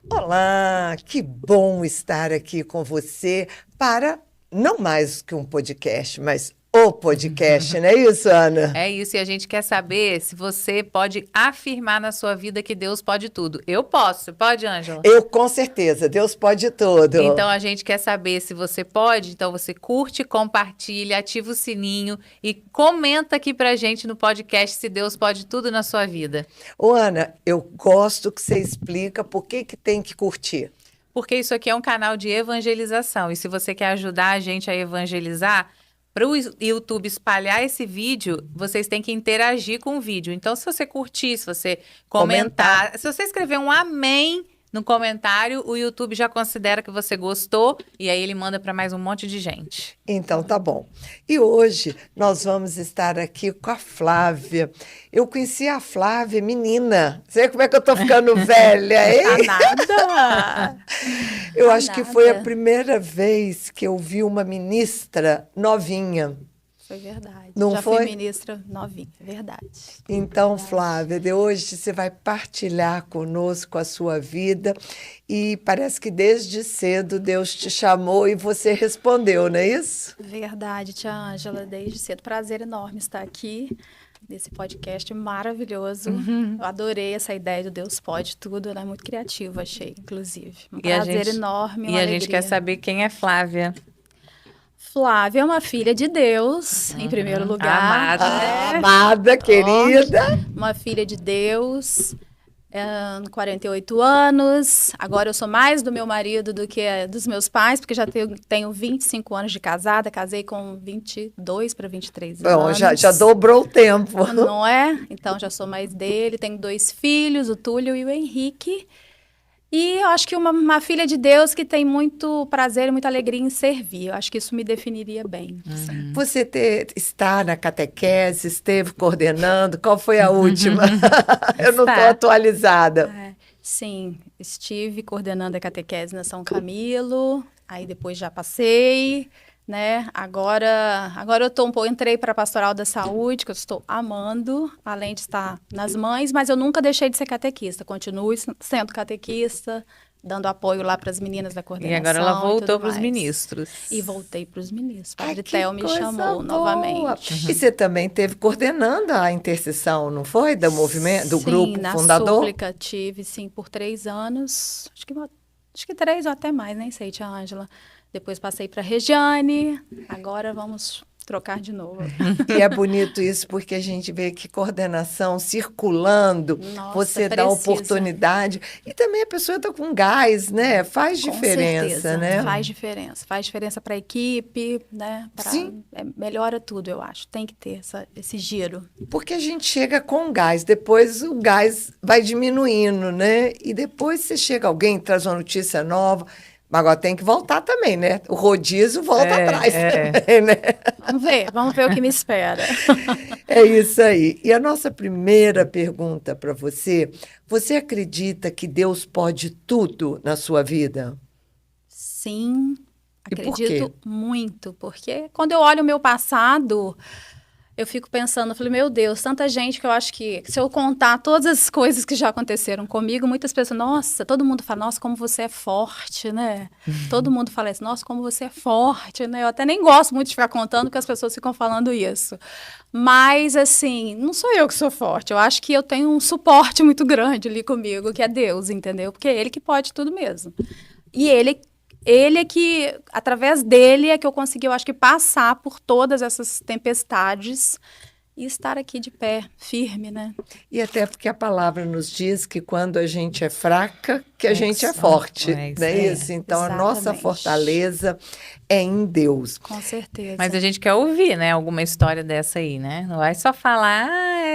Olá, que bom estar aqui com você para não mais que um podcast, mas o podcast, não é isso, Ana? É isso, e a gente quer saber se você pode afirmar na sua vida que Deus pode tudo. Eu posso, pode, Ângela? Eu, com certeza, Deus pode tudo. Então a gente quer saber se você pode, então você curte, compartilha, ativa o sininho e comenta aqui pra gente no podcast se Deus pode tudo na sua vida. Ô, Ana, eu gosto que você explica por que que tem que curtir. Porque isso aqui é um canal de evangelização e se você quer ajudar a gente a evangelizar, para o YouTube espalhar esse vídeo, vocês têm que interagir com o vídeo. Então, se você curtir, se você comentar, se você escrever um amém no comentário, o YouTube já considera que você gostou e aí ele manda para mais um monte de gente. Então, tá bom. E hoje nós vamos estar aqui com a Flávia. Eu conheci a Flávia menina. Sei como é que eu tô ficando velha, hein? Tá nada. Eu Tá acho que foi a nada. primeira vez que eu vi uma ministra novinha. Foi verdade. Não Já foi? fui ministra novinha, verdade. Então, Flávia, de hoje você vai partilhar conosco a sua vida e parece que desde cedo Deus te chamou e você respondeu, não é isso? Verdade, tia Ângela, desde cedo. Prazer enorme estar aqui nesse podcast maravilhoso. Eu adorei essa ideia do Deus Pode Tudo, ela é muito criativa, achei, inclusive. Um E a prazer gente- enorme, E uma a gente alegria. quer saber quem é Flávia. Flávia é uma filha de Deus, em primeiro lugar. Amada. né? Amada, querida. Uma filha de Deus, 48 anos. Agora eu sou mais do meu marido do que dos meus pais, porque já tenho 25 anos de casada. Casei com 22 para 23 Bom, anos. já dobrou o tempo. Não é? Então já sou mais dele. Tenho 2 filhos, o Túlio e o Henrique. E eu acho que uma filha de Deus que tem muito prazer e muita alegria em servir. Eu acho que isso me definiria bem. Você está na catequese, esteve coordenando, qual foi a última? Eu não estou Está. atualizada. Sim, estive coordenando a catequese na São Camilo, aí depois já passei, né? Agora entrei para a Pastoral da Saúde, que eu estou amando, além de estar nas mães, mas eu nunca deixei de ser catequista, continuo sendo catequista, dando apoio lá para as meninas da E coordenação. agora ela e voltou tudo para os mais. ministros. E voltei para os ministros. Ai, Padre que Theo me coisa chamou boa. novamente. E você também esteve coordenando a intercessão, não foi? Do movimento, do Sim, grupo na fundador? súplica tive, sim, por 3 anos. Acho que 3 ou até mais, nem sei, tia Ângela. Depois passei para Regiane. Agora vamos trocar de novo. E é bonito isso, porque a gente vê que coordenação circulando, Nossa, você dá precisa. oportunidade. E também a pessoa está com gás, né? Faz Com diferença, certeza, né? faz diferença. Faz diferença para a equipe, né? Sim. Melhora tudo, eu acho. Tem que ter esse giro. Porque a gente chega com gás, depois o gás vai diminuindo, né? E depois você chega alguém, traz uma notícia nova. Mas agora tem que voltar também, né? O rodízio volta atrás também, né? Vamos ver o que me espera. É isso aí. E a nossa primeira pergunta para você: você acredita que Deus pode tudo na sua vida? Sim, E por quê? acredito muito, porque quando eu olho o meu passado, eu fico pensando, eu falei, meu Deus, tanta gente que eu acho que se eu contar todas as coisas que já aconteceram comigo, muitas pessoas, nossa, todo mundo fala, nossa, como você é forte, né? Todo mundo fala isso, nossa, como você é forte, né? Eu até nem gosto muito de ficar contando, porque as pessoas ficam falando isso. Mas, assim, não sou eu que sou forte, eu acho que eu tenho um suporte muito grande ali comigo, que é Deus, entendeu? Porque é Ele que pode tudo mesmo. E Ele é que, através dele, é que eu consegui, eu acho que, passar por todas essas tempestades e estar aqui de pé, firme, né? E até porque a palavra nos diz que quando a gente é fraca, que a gente é isso. forte, É isso não é aí. isso? Então, a nossa Exatamente. fortaleza é em Deus. Com certeza. Mas a gente quer ouvir, né? Alguma história dessa aí, né? Não vai só falar,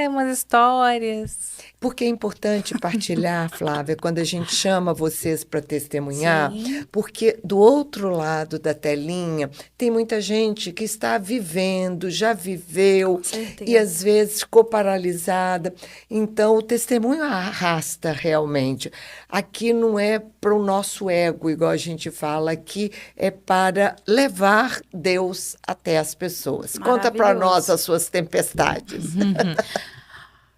umas histórias. Porque é importante partilhar, Flávia, quando a gente chama vocês para testemunhar, Sim. porque do outro lado da telinha tem muita gente que está vivendo, já viveu, Com certeza. e às vezes ficou paralisada. Então, o testemunho arrasta realmente. Aqui não é para o nosso ego, igual a gente fala, aqui é para levar Deus até as pessoas. Conta para Maravilhoso. nós as suas tempestades.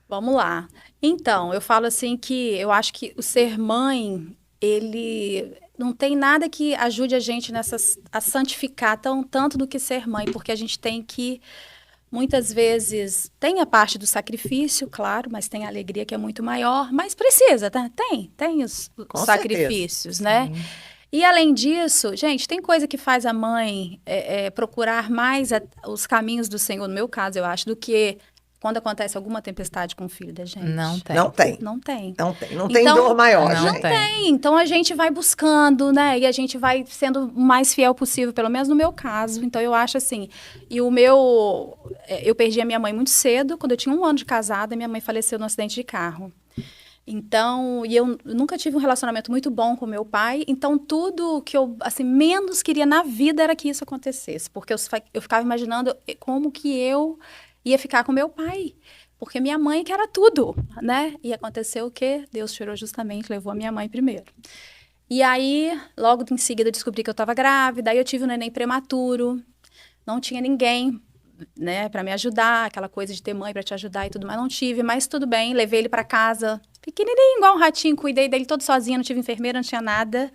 Vamos lá. Então, eu falo assim que eu acho que o ser mãe ele não tem nada que ajude a gente a santificar tanto do que ser mãe, porque a gente tem que, muitas vezes, tem a parte do sacrifício, claro, mas tem a alegria que é muito maior, mas precisa, tá? Tem os Com sacrifícios, né? E além disso, gente, tem coisa que faz a mãe procurar mais os caminhos do Senhor, no meu caso, eu acho, do que quando acontece alguma tempestade com o filho da gente. Não tem. Não tem. Não tem. Não tem. Não tem Então, dor maior, não gente. tem. Então a gente vai buscando, né? E a gente vai sendo o mais fiel possível, pelo menos no meu caso. Então eu acho assim. E eu perdi a minha mãe muito cedo, quando eu tinha 1 ano de casada, minha mãe faleceu num acidente de carro. Então, e eu nunca tive um relacionamento muito bom com meu pai, então tudo que eu, assim, menos queria na vida era que isso acontecesse, porque eu ficava imaginando como que eu ia ficar com meu pai, porque minha mãe que era tudo, né? E aconteceu o quê? Deus tirou justamente, levou a minha mãe primeiro. E aí, logo em seguida, eu descobri que eu estava grávida, aí eu tive um neném prematuro, não tinha ninguém, né, para me ajudar, aquela coisa de ter mãe para te ajudar e tudo mais, não tive, mas tudo bem, levei ele para casa, pequenininho, igual um ratinho, cuidei dele todo sozinha, não tive enfermeira, não tinha nada,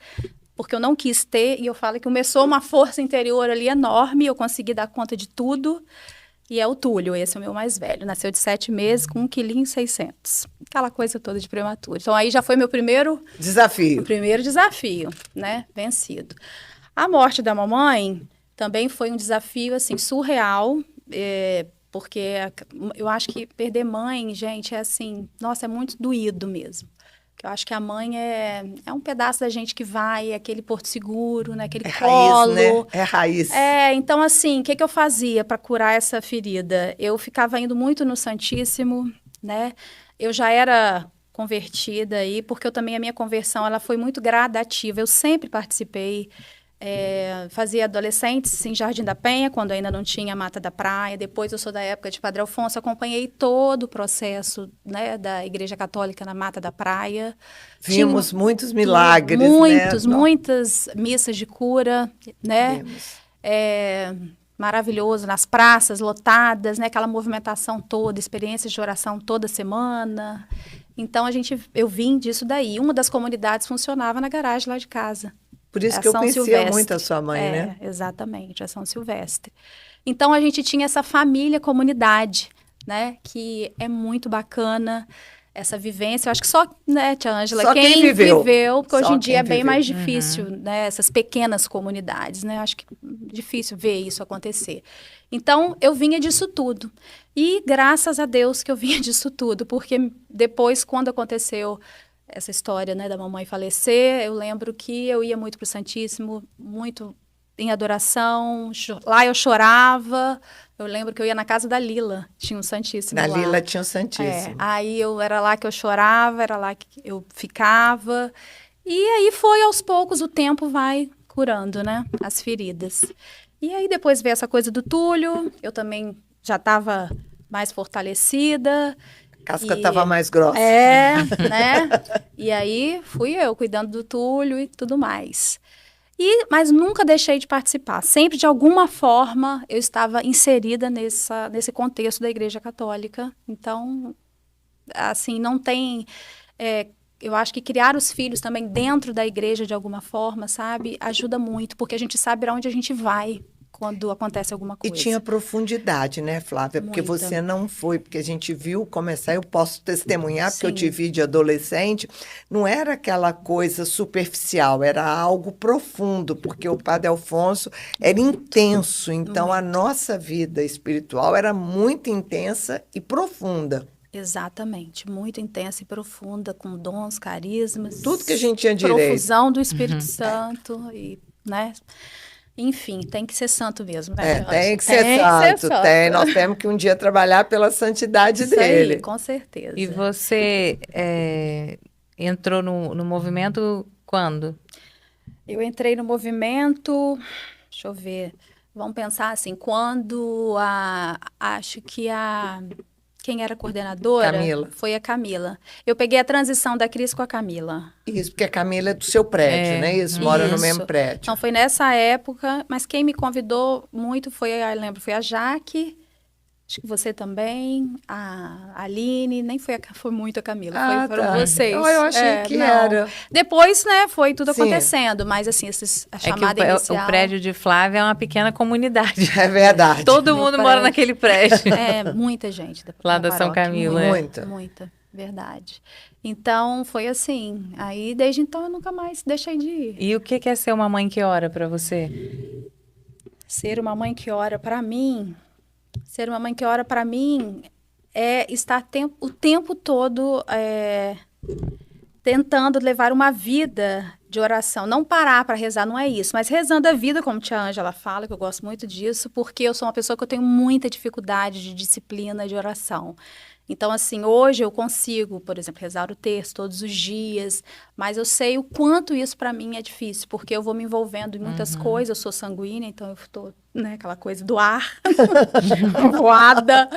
porque eu não quis ter, e eu falo que começou uma força interior ali enorme, eu consegui dar conta de tudo, e é o Túlio, esse é o meu mais velho, nasceu de 7 meses, com 1,6 kg, aquela coisa toda de prematuro. Então aí já foi meu primeiro Desafio. desafio, né, vencido. A morte da mamãe também foi um desafio, assim, surreal, porque eu acho que perder mãe, gente, é assim, nossa, é muito doído mesmo. Eu acho que a mãe é um pedaço da gente que vai, é aquele porto seguro, né? Aquele colo. Raiz, né? É raiz. Então, assim, o que eu fazia para curar essa ferida? Eu ficava indo muito no Santíssimo, né? Eu já era convertida aí, porque a minha conversão ela foi muito gradativa. Eu sempre participei. Fazia adolescentes em Jardim da Penha, quando ainda não tinha Mata da Praia. Depois eu sou da época de Padre Alfonso, acompanhei todo o processo, né, da Igreja Católica na Mata da Praia. Vimos muitos milagres, muitas missas de cura, né? Maravilhoso, nas praças lotadas, né? Aquela movimentação toda, experiências de oração toda semana. Então, eu vim disso daí. Uma das comunidades funcionava na garagem lá de casa. Por isso que eu conhecia muito a sua mãe, né? Exatamente, a São Silvestre. Então, a gente tinha essa família, comunidade, né? Que é muito bacana, essa vivência. Eu acho que só, né, Tia Ângela, só quem viveu, porque hoje em dia é bem mais difícil, né? Essas pequenas comunidades, né? Eu acho que é difícil ver isso acontecer. Então, eu vinha disso tudo. E graças a Deus que eu vinha disso tudo, porque depois, quando aconteceu essa história, né, da mamãe falecer, eu lembro que eu ia muito para o Santíssimo, muito em adoração, lá eu chorava, eu lembro que eu ia na casa da Lila, tinha um Santíssimo lá. Na Lila tinha um Santíssimo. Aí era lá que eu chorava, era lá que eu ficava, e aí foi aos poucos, o tempo vai curando, né, as feridas. E aí depois veio essa coisa do Túlio, eu também já estava mais fortalecida, A casca estava mais grossa. Né? E aí fui eu cuidando do Túlio e tudo mais. Mas nunca deixei de participar. Sempre, de alguma forma, eu estava inserida nesse contexto da Igreja Católica. Então, assim, não tem... eu acho que criar os filhos também dentro da igreja, de alguma forma, sabe? Ajuda muito, porque a gente sabe para onde a gente vai quando acontece alguma coisa. E tinha profundidade, né, Flávia? Porque Muita. você não foi, porque a gente viu começar, eu posso testemunhar, porque eu Sim. te vi de adolescente, não era aquela coisa superficial, era algo profundo, porque o Padre Alfonso era intenso, então a nossa vida espiritual era muito intensa e profunda. Exatamente, muito intensa e profunda, com dons, carismas. Tudo que a gente tinha direito. Profusão do Espírito Santo, e, né? Enfim, tem que ser santo mesmo, né? Tem que ser santo, tem. Nós temos que um dia trabalhar pela santidade Isso dele. aí, com certeza. E você entrou no movimento quando? Eu entrei no movimento, deixa eu ver, vamos pensar assim, quando acho que quem era coordenadora Camila. Foi a Camila. Eu peguei a transição da Cris com a Camila. Isso, porque a Camila é do seu prédio, né? Isso, mora no mesmo prédio. Então, foi nessa época, mas quem me convidou muito foi a Jaque Acho que você também, a Aline, nem foi muito a Camila, foram tá. vocês. Eu achei que não. era. Depois, né, foi tudo Sim. acontecendo, mas assim, a chamada inicial... o prédio de Flávia é uma pequena comunidade. É verdade. Todo mundo mora prédio. naquele prédio. Muita gente. Lá da São paróquia, Camilo, Muita, verdade. Então, foi assim. Aí, desde então, eu nunca mais deixei de ir. E o que é ser uma mãe que ora para você? Ser uma mãe que ora para mim... Ser uma mãe que ora para mim é estar o tempo todo tentando levar uma vida de oração. Não parar para rezar, não é isso. Mas rezando a vida, como a tia Ângela fala, que eu gosto muito disso, porque eu sou uma pessoa que eu tenho muita dificuldade de disciplina de oração. Então, assim, hoje eu consigo, por exemplo, rezar o terço todos os dias, mas eu sei o quanto isso para mim é difícil, porque eu vou me envolvendo em muitas coisas, eu sou sanguínea, então eu estou, né, aquela coisa do ar, voada,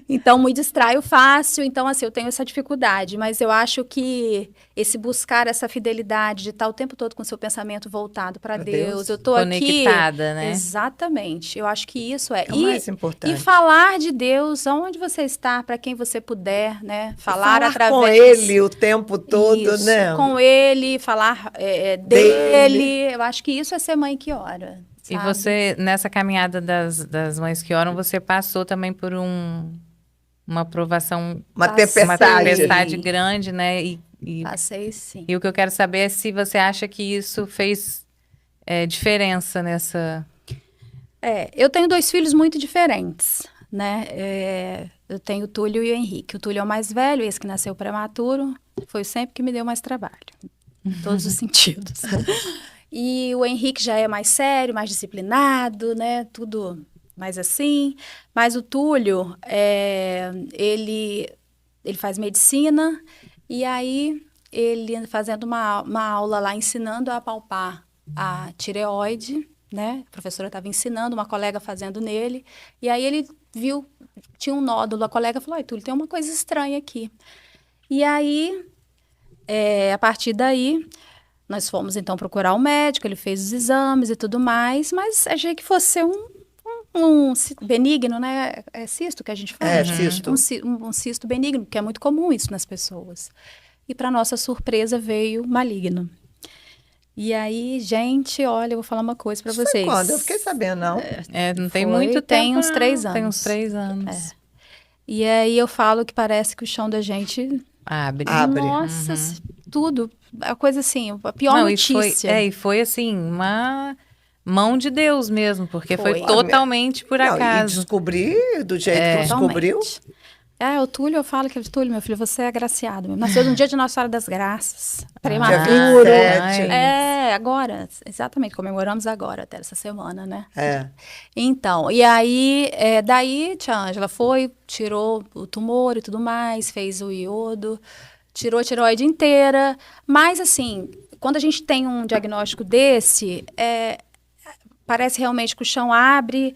então me distraio fácil, então, assim, eu tenho essa dificuldade, mas eu acho que esse buscar essa fidelidade de estar o tempo todo com o seu pensamento voltado para Deus, eu estou aqui... Conectada, né? Exatamente, eu acho que isso É o mais importante. E falar de Deus, onde você está, para quem você puder, né? Falar através... com ele o tempo todo, isso, né? Com ele, falar dele. Eu acho que isso é ser mãe que ora. E sabe? você, nessa caminhada das mães que oram, você passou também por uma provação... Uma Passei. Uma tempestade grande, né? Passei, sim. E o que eu quero saber é se você acha que isso fez diferença nessa... Eu tenho 2 filhos muito diferentes, né? Eu tenho o Túlio e o Henrique. O Túlio é o mais velho, esse que nasceu prematuro. Foi sempre que me deu mais trabalho. Em todos os sentidos. E o Henrique já é mais sério, mais disciplinado, né? Tudo mais assim. Mas o Túlio, ele faz medicina. E aí, ele fazendo uma aula lá, ensinando a apalpar a tireoide, né? A professora estava ensinando, uma colega fazendo nele. E aí, ele viu, tinha um nódulo. A colega falou, Túlio, tem uma coisa estranha aqui. E aí, a partir daí, nós fomos, então, procurar o médico. Ele fez os exames e tudo mais. Mas achei que fosse ser um benigno, né? É cisto que a gente fala? Cisto. Um cisto benigno, que é muito comum isso nas pessoas. E, para nossa surpresa, veio maligno. E aí, gente, olha, eu vou falar uma coisa para vocês. Foi quando? Eu fiquei sabendo, não. não tem muito tempo. Tem uns 3 anos. Tem uns 3 anos. E aí, eu falo que parece que o chão da gente... Abre. Nossa, tudo. A coisa assim, a pior notícia. E foi assim, uma mão de Deus mesmo, porque foi totalmente por acaso. E descobrir do jeito que descobriu. O Túlio, eu falo que Túlio, meu filho, você é agraciado. Nasceu no dia de Nossa Senhora das Graças. Dia Prematuro. 27. Agora, exatamente, comemoramos agora, até essa semana, né? Então, e aí, daí, tia Ângela foi, tirou o tumor e tudo mais, fez o iodo, tirou a tireoide inteira. Mas, assim, quando a gente tem um diagnóstico desse, parece realmente que o chão abre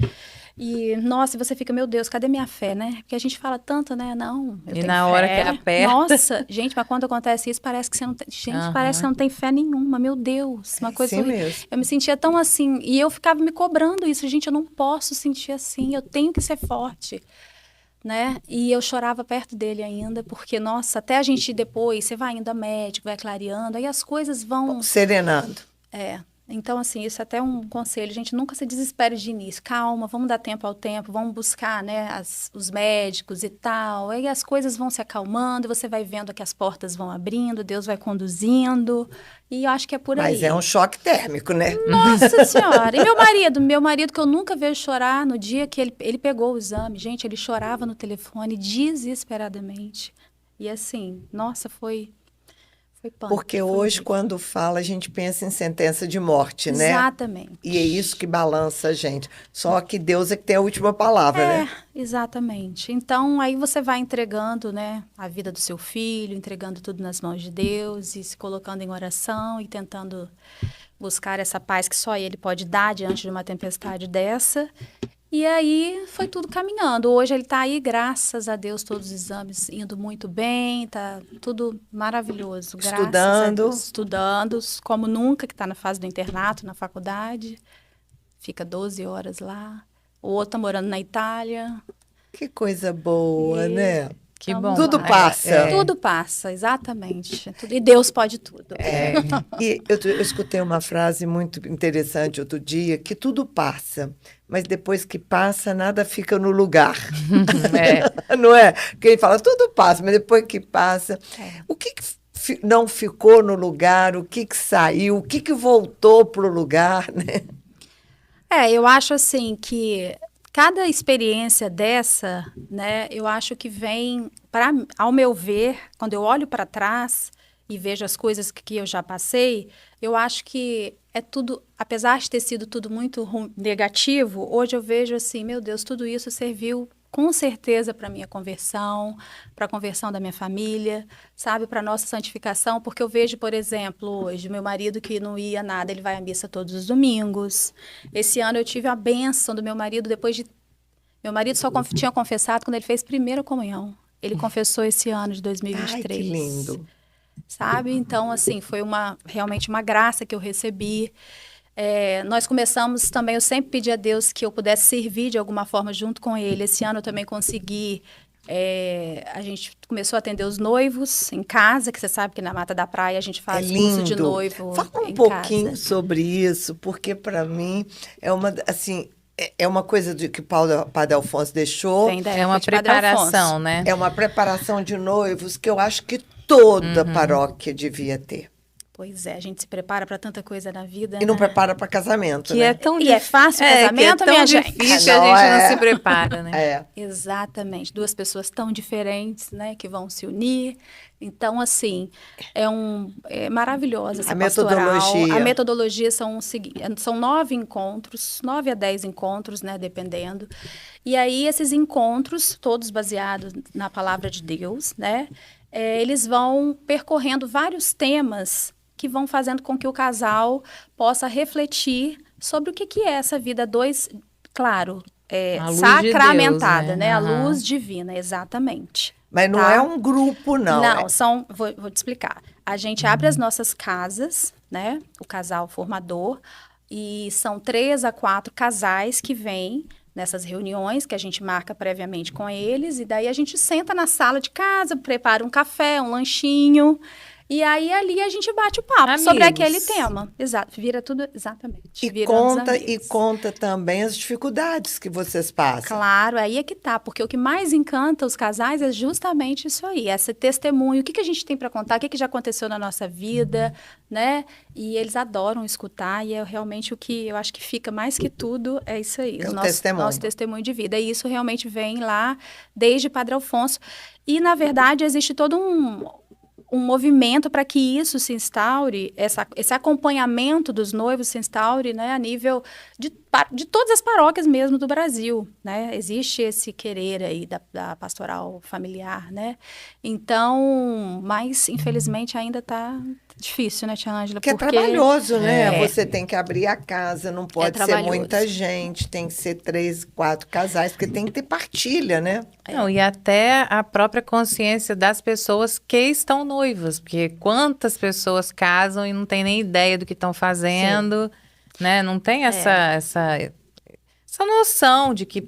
e, nossa, você fica, meu Deus, cadê minha fé, né? Porque a gente fala tanto, né? Não, eu tenho na fé. hora que aperta... Nossa, gente, mas quando acontece isso, parece que você não tem... Gente, parece que você não tem fé nenhuma, meu Deus. Uma coisa assim mesmo. Eu me sentia tão assim, e eu ficava me cobrando isso. Gente, eu não posso sentir assim, eu tenho que ser forte, né? E eu chorava perto dele ainda, porque, nossa, até a gente depois, você vai indo a médico, vai clareando, aí as coisas vão... Serenando. Então, assim, isso é até um conselho. Gente, nunca se desespere de início. Calma, vamos dar tempo ao tempo, vamos buscar, né, os médicos e tal. Aí as coisas vão se acalmando, você vai vendo que as portas vão abrindo, Deus vai conduzindo. E eu acho que é por aí. Mas é um choque térmico, né? Nossa Senhora! E meu marido, que eu nunca vejo chorar, no dia que ele pegou o exame, gente, ele chorava no telefone desesperadamente. E assim, nossa, foi pânico. Porque hoje, quando fala, a gente pensa em sentença de morte, né? Exatamente. E é isso que balança a gente. Só que Deus é que tem a última palavra, né? Exatamente. Então, aí você vai entregando, né, a vida do seu filho, entregando tudo nas mãos de Deus e se colocando em oração e tentando buscar essa paz que só Ele pode dar diante de uma tempestade dessa. E aí foi tudo caminhando. Hoje ele está aí, graças a Deus, todos os exames indo muito bem, tá tudo maravilhoso. Estudando. Estudando, como nunca, que está na fase do internato, na faculdade. Fica 12 horas lá. O outro está morando na Itália. Que coisa boa, né? Que bom. Tudo passa. Tudo passa, exatamente. E Deus pode tudo. E eu escutei uma frase muito interessante outro dia, que tudo passa, mas depois que passa, nada fica no lugar. Não é? Quem fala, tudo passa, mas depois que passa... O que não ficou no lugar? O que saiu? O que voltou para o lugar, né? Eu acho assim que cada experiência dessa, né, eu acho que vem, ao meu ver, quando eu olho para trás e vejo as coisas que eu já passei, eu acho que é tudo, apesar de ter sido tudo muito negativo, hoje eu vejo assim, meu Deus, tudo isso serviu com certeza para a minha conversão, para a conversão da minha família, sabe, para a nossa santificação, porque eu vejo, por exemplo, hoje, meu marido que não ia nada, ele vai à missa todos os domingos. Esse ano eu tive a bênção do meu marido, depois de... Meu marido só tinha confessado quando ele fez primeira comunhão. Ele confessou esse ano de 2023. Ai, que lindo. Sabe? Então, assim, foi realmente uma graça que eu recebi. Nós começamos também, eu sempre pedi a Deus que eu pudesse servir de alguma forma junto com ele. Esse ano eu também consegui, a gente começou a atender os noivos em casa, que você sabe que na Mata da Praia a gente faz curso de noivo. Fala um pouquinho sobre isso, porque para mim é uma coisa que o Padre Alfonso deixou. É uma preparação, né? É uma preparação de noivos que eu acho que toda paróquia devia ter. Pois é, a gente se prepara para tanta coisa na vida. E não prepara para casamento, que né? É tão é fácil o casamento, minha gente? Difícil, a gente não se prepara, né? Exatamente. Duas pessoas tão diferentes, né, que vão se unir. Então, assim, é maravilhosa essa pastoral. A metodologia são 9 encontros, 9 a 10 encontros, né, dependendo. E aí, esses encontros, todos baseados na palavra de Deus, né, eles vão percorrendo vários temas que vão fazendo com que o casal possa refletir sobre o que é essa vida dois, claro, sacramentada, de Deus, né? A luz divina, exatamente. Mas não é um grupo, não. Não, vou te explicar. A gente abre as nossas casas, né? O casal formador, e são 3 a 4 casais que vêm nessas reuniões que a gente marca previamente com eles, e daí a gente senta na sala de casa, prepara um café, um lanchinho, e aí ali a gente bate o papo sobre aquele tema. Exato, vira tudo, exatamente. E conta também as dificuldades que vocês passam. Claro, aí é que tá, porque o que mais encanta os casais é justamente isso aí, esse testemunho, o que a gente tem para contar, o que já aconteceu na nossa vida, né? E eles adoram escutar, e é realmente o que eu acho que fica mais que tudo, é isso aí, nosso testemunho de vida. E isso realmente vem lá desde Padre Alfonso. E, na verdade, existe todo um movimento para que isso se instaure, esse acompanhamento dos noivos se instaure, né, a nível de todas as paróquias mesmo do Brasil, né? Existe esse querer aí da pastoral familiar, né? Então, mas infelizmente ainda está difícil, né, Tia Ângela? Porque é trabalhoso, né? Você tem que abrir a casa, não pode ser muita gente, tem que ser 3, 4 casais, porque tem que ter partilha, né? Não, e até a própria consciência das pessoas que estão noivas, porque quantas pessoas casam e não tem nem ideia do que estão fazendo, né? Não tem essa noção de que,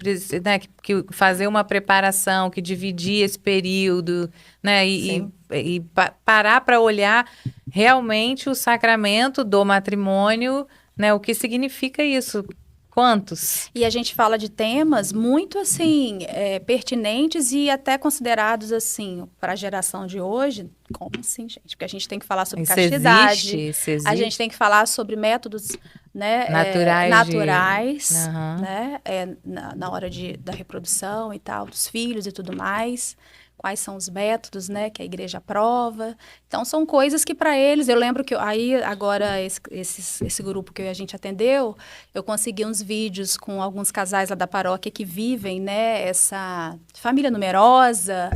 né, que fazer uma preparação, que dividir esse período, né? E parar para olhar realmente o sacramento do matrimônio, né? O que significa isso? Quantos? E a gente fala de temas muito, assim, pertinentes e até considerados, assim, para a geração de hoje. Como assim, gente? Porque a gente tem que falar sobre castidade. Existe. A gente tem que falar sobre métodos, né, naturais, né, na hora da reprodução e tal, dos filhos e tudo mais. Quais são os métodos, né, que a igreja aprova. Então, são coisas que para eles... Eu lembro que aí, agora, esse grupo que a gente atendeu, eu consegui uns vídeos com alguns casais lá da paróquia que vivem, né, essa família numerosa,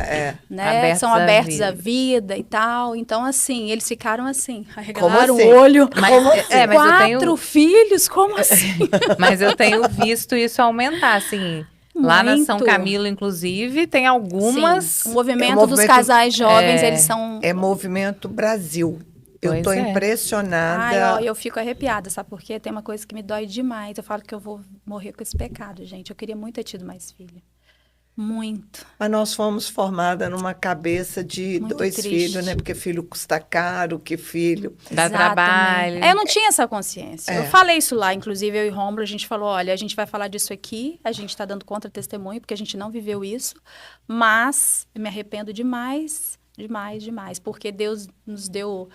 né, são abertos à vida e tal. Então, assim, eles ficaram assim, arregalaram o olho. Mas 4 filhos, como assim? Mas eu tenho visto isso aumentar, assim... Lá na São Camilo, inclusive, tem algumas... Sim, o movimento dos casais jovens, eles são... É Movimento Brasil. Eu estou impressionada. Ai, eu fico arrepiada, sabe por quê? Tem uma coisa que me dói demais. Eu falo que eu vou morrer com esse pecado, gente. Eu queria muito ter tido mais filho. Muito. Mas nós fomos formadas numa cabeça de Muito 2 triste. filhos, né? Porque filho custa caro, que filho... Dá Exatamente. trabalho. Eu não tinha essa consciência. É. Eu falei isso lá, inclusive eu e Rômulo, a gente falou, olha, a gente vai falar disso aqui, a gente está dando contra-testemunho, porque a gente não viveu isso, mas eu me arrependo demais, demais, demais, porque Deus nos deu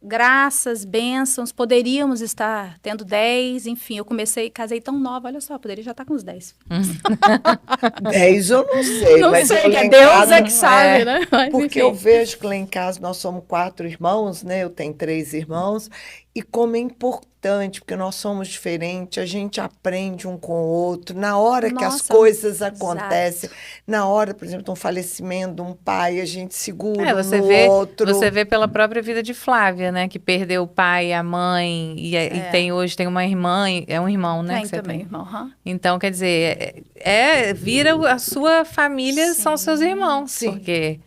graças, bênçãos, poderíamos estar tendo 10, enfim, eu casei tão nova, olha só, poderia já estar com os 10. 10 eu não sei, Não mas sei, eu que lá é em Deus casa- é que sabe, né? Mas, Porque enfim. eu vejo que lá em casa nós somos 4 irmãos, né? Eu tenho 3 irmãos. E como é importante, porque nós somos diferentes, a gente aprende um com o outro. Na hora que as Nossa, coisas exato. acontecem, na hora, por exemplo, de um falecimento de um pai, a gente segura um Você no vê, outro. você vê pela própria vida de Flávia, né? Que perdeu o pai e a mãe, e hoje tem uma irmã, é um irmão, né? Tem que você também, tem. irmão. Aham. Então, quer dizer, vira a sua família, são seus irmãos. Sim. Porque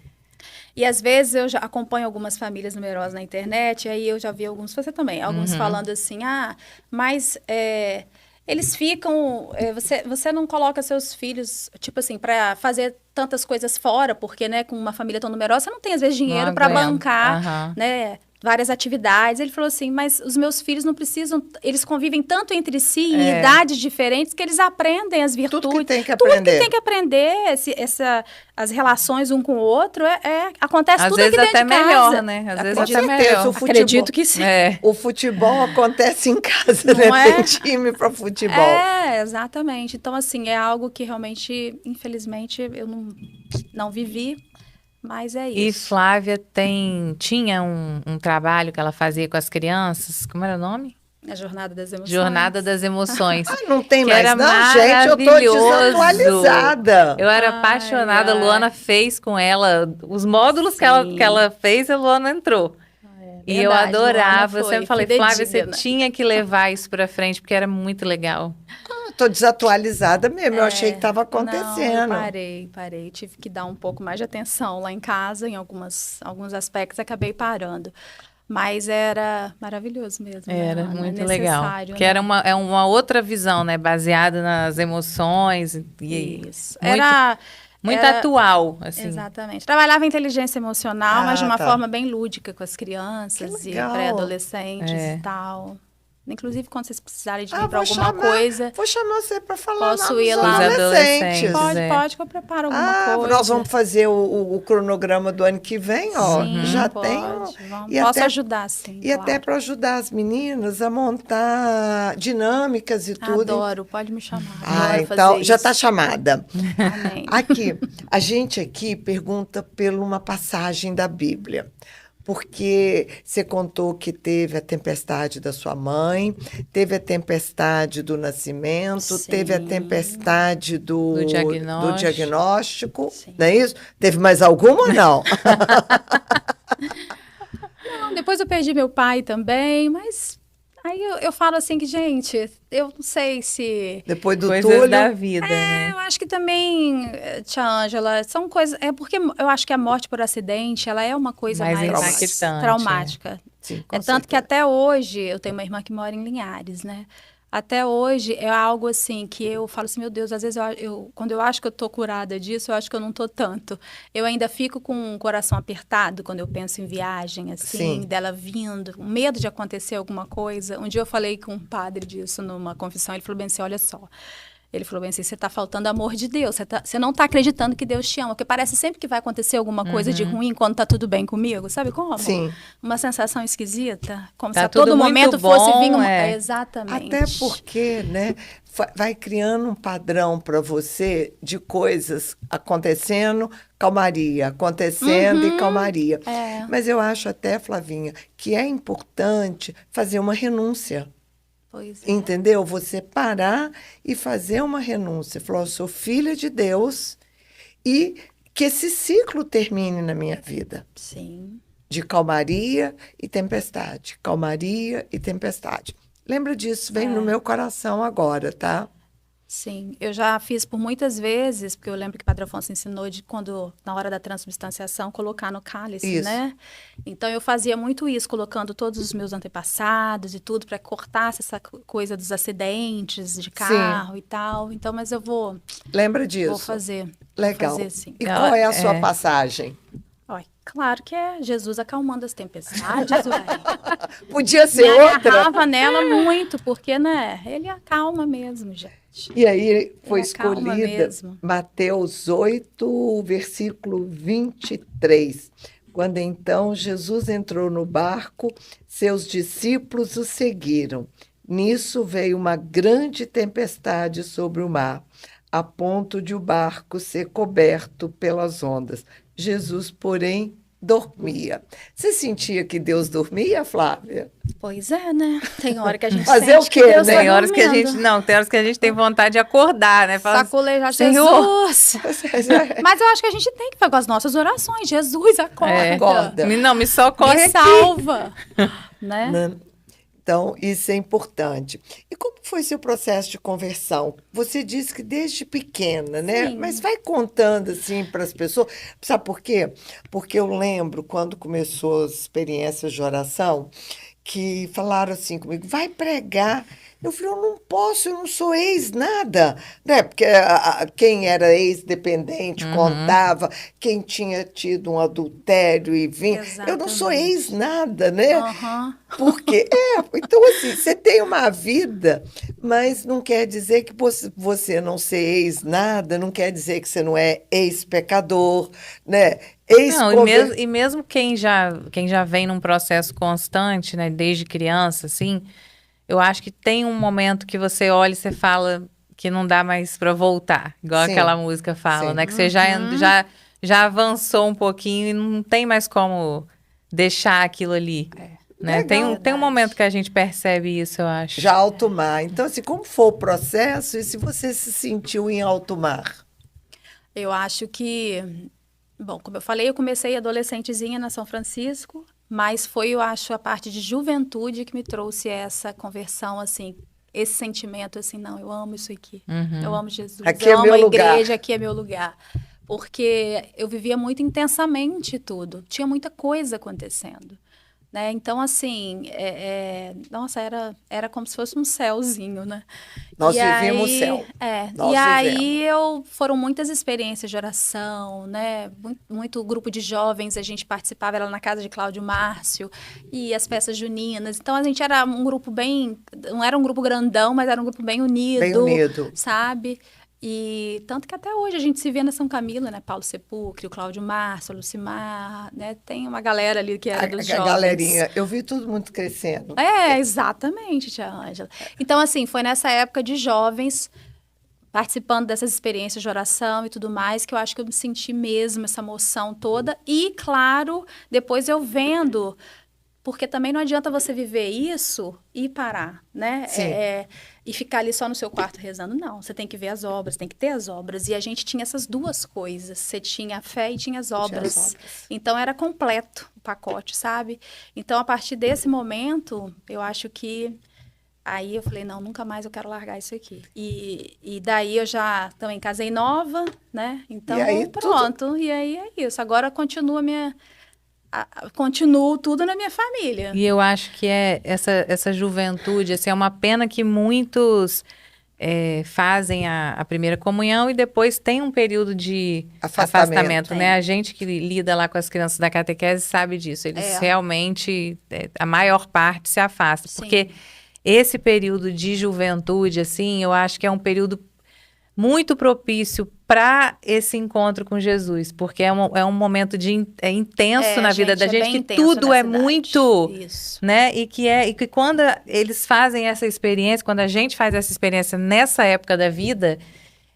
E às vezes eu já acompanho algumas famílias numerosas na internet, e aí eu já vi alguns, você também, alguns falando assim, mas eles ficam, você não coloca seus filhos, tipo assim, para fazer tantas coisas fora, porque, né, com uma família tão numerosa, você não tem às vezes dinheiro Não para aguenta. bancar, Aham. né, várias atividades. Ele falou assim, mas os meus filhos não precisam, eles convivem tanto entre si, em idades diferentes, que eles aprendem as virtudes. Tudo que tem que Tudo aprender. que tem que aprender, as relações um com o outro, acontece às tudo vezes aqui dentro até de casa. melhor, né? Às vezes Com até certeza, melhor. o futebol. Acredito que sim. É. O futebol acontece em casa, Não né? é? Tem time para futebol. Exatamente. Então, assim, é algo que realmente, infelizmente, eu não vivi, mas é E isso. Flávia tinha um trabalho que ela fazia com as crianças, como era o nome? A Jornada das Emoções. Jornada das Emoções. Ah, não tem Que mais era não, gente, eu tô maravilhoso. desatualizada. Eu era Ai, apaixonada, a ai. Luana fez com ela, os módulos que Sim. ela fez, a Luana entrou. E eu verdade, adorava, Luana eu sempre foi falei, Flávia, você fidedigna. tinha que levar isso pra frente, porque era muito legal. Tô desatualizada mesmo, eu achei que estava Não, acontecendo. eu parei. Tive que dar um pouco mais de atenção lá em casa, em alguns aspectos, acabei parando. Mas era maravilhoso mesmo. né, Era Ana? muito É legal. necessário, Porque né? era uma outra visão, né? Baseada nas emoções. Isso. Muito, muito era- atual, assim. Exatamente. Trabalhava inteligência emocional, mas de uma tá. forma bem lúdica com as crianças Que e legal. pré-adolescentes É. e tal. Inclusive, quando vocês precisarem de mim Ah, para vou alguma chamar. coisa, Vou chamar você para falar Posso lá ir nos lá. Os adolescentes. adolescentes. pode que eu preparo alguma coisa. Nós vamos fazer o cronograma do ano que vem, ó. Sim, Já pode, tenho. vamos. E Posso até- ajudar, sim. E até para ajudar as meninas a montar dinâmicas e tudo. Adoro, pode me chamar. Ah, Adoro então fazer já isso. está chamada. Amém. Aqui, a gente aqui pergunta por uma passagem da Bíblia. Porque você contou que teve a tempestade da sua mãe, teve a tempestade do nascimento, Sim. teve a tempestade do diagnóstico, Sim. não é isso? Teve mais alguma ou não? Não, depois eu perdi meu pai também, mas aí eu falo assim que, gente, eu não sei se... Depois do Coisas Túlio. da vida, né? Eu acho que também, tia Ângela, são coisas... É porque eu acho que a morte por acidente, ela é uma coisa Mais mais impactante, traumática. Sim, com É tanto que certeza. até hoje, eu tenho uma irmã que mora em Linhares, né? Até hoje é algo assim que eu falo assim, meu Deus, às vezes quando eu acho que eu tô curada disso, eu acho que eu não tô tanto. Eu ainda fico com o coração apertado quando eu penso em viagem, assim, Sim. dela vindo, com medo de acontecer alguma coisa. Um dia eu falei com um padre disso numa confissão, ele falou bem assim, olha só. Ele falou bem assim, você está faltando amor de Deus, você não está acreditando que Deus te ama, porque parece sempre que vai acontecer alguma coisa de ruim quando tá tudo bem comigo, sabe como? Sim. Uma sensação esquisita, como Tá se a todo tudo muito momento bom, fosse vir é. Exatamente. Até porque, né, vai criando um padrão para você de coisas acontecendo, calmaria, acontecendo e calmaria. É. Mas eu acho até, Flavinha, que é importante fazer uma renúncia. Pois é. Entendeu? Você parar e fazer uma renúncia. Falar, eu sou filha de Deus e que esse ciclo termine na minha vida. Sim. De calmaria e tempestade. Calmaria e tempestade. Lembra disso, vem no meu coração agora, tá? Sim, eu já fiz por muitas vezes, porque eu lembro que o Padre Afonso ensinou de quando, na hora da transubstanciação, colocar no cálice, Isso. né? Então eu fazia muito isso, colocando todos os meus antepassados e tudo, para cortar essa coisa dos acidentes de carro e tal. Então, mas eu vou Lembra disso? Vou fazer. Legal. Vou fazer, sim. E qual é a sua passagem? Olha, claro que é Jesus acalmando as tempestades, ué. Podia ser Me outra. agarrava nela muito, porque, né, ele acalma mesmo, gente. E aí foi Ele acalma escolhida mesmo. Mateus 8, versículo 23. Quando então Jesus entrou no barco, seus discípulos o seguiram. Nisso veio uma grande tempestade sobre o mar, a ponto de o barco ser coberto pelas ondas. Jesus, porém, dormia. Você sentia que Deus dormia, Flávia? Pois é, né? Tem hora que a gente Fazer sente o quê, que Deus né? tá Tem horas que a dormindo. gente não, tem horas que a gente tem vontade de acordar, né? Falar, Saculejar Senhor. Jesus. Mas eu acho que a gente tem que fazer com as nossas orações. Jesus, acorda. Acorda. Não, me socorre Me aqui. salva. Né? Né? Então, isso é importante. E como foi seu processo de conversão? Você disse que desde pequena, né? Sim. Mas vai contando assim para as pessoas. Sabe por quê? Porque eu lembro quando começou as experiências de oração, que falaram assim comigo, vai pregar. Eu falei, eu não posso, eu não sou ex-nada, né? Porque quem era ex-dependente contava, quem tinha tido um adultério e vinha. Eu não sou Exatamente. ex-nada, né? Aham. Porque, então assim, você tem uma vida, mas não quer dizer que você não ser ex-nada, não quer dizer que você não é ex-pecador, né? Não, e mesmo quem já vem num processo constante, né, desde criança, assim, eu acho que tem um momento que você olha e você fala que não dá mais para voltar, igual Sim. aquela música fala, Sim. né, que você já avançou um pouquinho e não tem mais como deixar aquilo ali, né? Legal. Tem um momento que a gente percebe isso, eu acho. Já alto mar. Então, assim, como foi o processo e se você se sentiu em alto mar? Eu acho que, bom, como eu falei, eu comecei adolescentezinha na São Francisco, mas foi, eu acho, a parte de juventude que me trouxe essa conversão, assim, esse sentimento, assim, não, eu amo isso aqui. Eu amo Jesus, Aqui eu é amo meu a lugar. igreja, aqui é meu lugar. Porque eu vivia muito intensamente tudo, tinha muita coisa acontecendo. Né? Então, assim, nossa, era como se fosse um céuzinho, né? Nós E vivíamos o aí, céu. Nós e aí foram muitas experiências de oração, né? Muito grupo de jovens, a gente participava, era na casa de Cláudio Márcio, e as peças juninas. Então, a gente era um grupo não era um grupo grandão, mas era um grupo bem unido. Bem unido. Sabe? E tanto que até hoje a gente se vê na São Camilo, né? Paulo Sepúlcro, o Cláudio Márcio, a Lucimar, né? Tem uma galera ali que era dos jovens. A galerinha. Eu vi todo mundo crescendo. Exatamente, tia Ângela. Então, assim, foi nessa época de jovens, participando dessas experiências de oração e tudo mais, que eu acho que eu me senti mesmo essa emoção toda. E, claro, depois eu vendo... Porque também não adianta você viver isso e parar, né? Sim. E ficar ali só no seu quarto rezando. Não, você tem que ver as obras, tem que ter as obras. E a gente tinha essas duas coisas. Você tinha a fé e tinha as obras. Então, era completo o pacote, sabe? Então, a partir desse momento, eu acho que... Aí eu falei, não, nunca mais eu quero largar isso aqui. E daí eu já também casei nova, né? Então, E aí, pronto. E aí é isso. Agora continua continuo tudo na minha família. E eu acho que essa juventude, assim, é uma pena que muitos fazem a primeira comunhão e depois tem um período de afastamento, né? A gente que lida lá com as crianças da catequese sabe disso. Eles realmente, a maior parte se afasta. Sim. Porque esse período de juventude, assim, eu acho que é um período muito propício para esse encontro com Jesus, porque é um momento intenso na vida da gente, que tudo é muito, isso. né? E que quando eles fazem essa experiência, quando a gente faz essa experiência nessa época da vida,